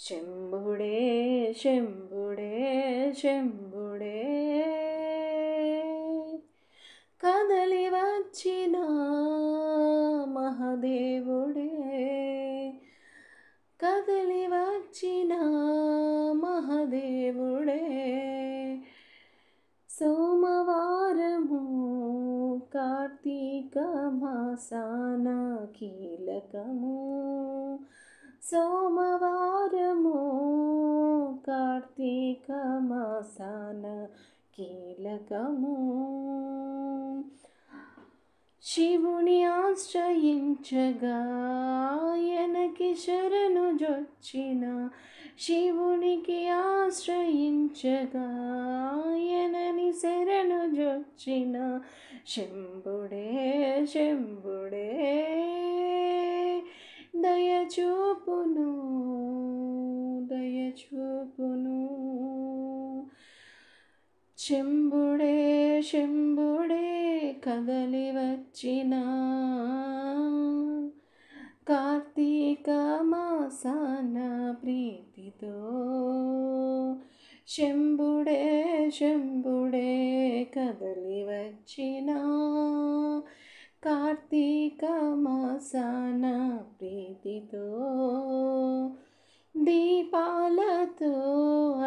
శంభుడే శంభుడే శంభుడే కదలి వచ్చిన మహదేవుడే కదలి వచ్చిన మహదేవుడే సోమవారము కార్తీక మాసాన కీలకము సోమవారము కార్తీక మాసాన కీలకము శివుని ఆశ్రయించగా ఆయనకి శరణు జొచ్చిన శివునికి ఆశ్రయించగా ఆయనని శరణు జొచ్చిన శంభుడే శంభుడే దయచూపును దయచూపును శంభుడే శంభుడే కదలి వచ్చిన కార్తీక మాసాన ప్రీతితో శంభుడే శంభుడే కదలి వచ్చిన కార్తీక మాసాన ప్రీతితో దీపాలతో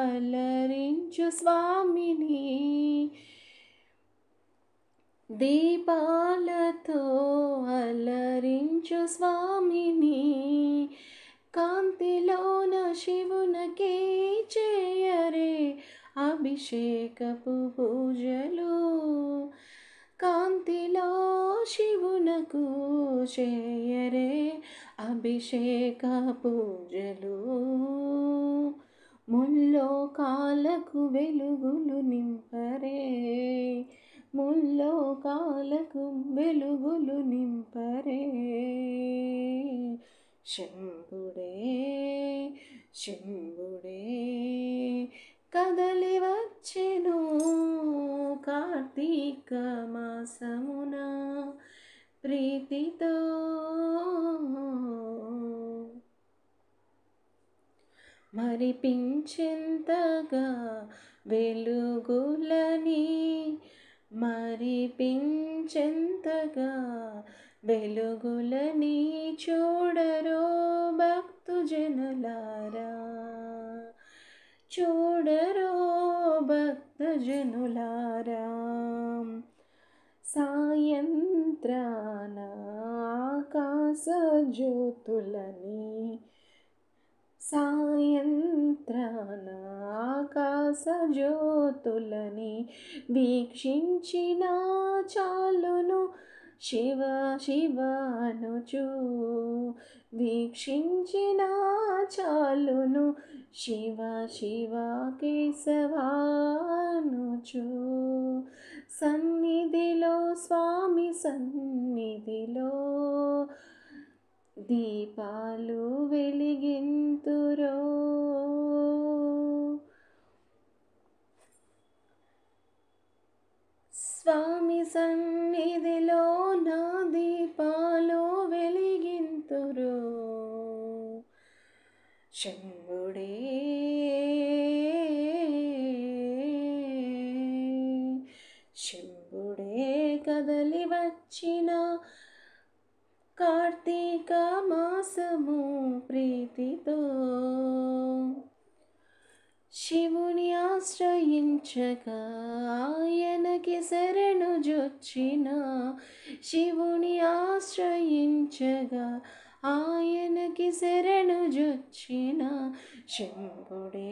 అలరించు స్వామిని దీపాలతో అలరించు స్వామిని కాంతిలోన శివునకే చేయరే అభిషేకపు పూజలు కాంతిలో శివునకు చేయరే అభిషేక పూజలు ముల్లోకాలకు వెలుగులు నింపరే ముల్లోకాలకు వెలుగులు నింపరే శంభుడే శంభుడే కదలి వచ్చెను కార్తీక మాసమున ప్రీతితో మరిపించెంతగా వెలుగులని మరిపించెంతగా వెలుగులని చూడరో భక్తజనులారా చూడరో భక్తజనులారా సాయంత్రాన ఆకాశ జ్యోతులని సాయంత్రాన ఆకాశ జ్యోతులని వీక్షించిన చాలును శివ శివ అనుచు వీక్షించిన చాలును శివ శివ కేశవానుచు సన్నిధిలో స్వామి సన్నిధిలో దీపాలు వెలిగింతురో స్వామి సన్నిధిలో నా దీపాలు వెలిగింతురో శంభుడే శంభుడే కదలి వచ్చిన కార్తీక మాసము ప్రీతితో శివుని ఆశ్రయించగా ఆయనకి శరణు జొచ్చిన శివుని ఆశ్రయించగా ఆయనకి శరణు జొచ్చిన శంభుడే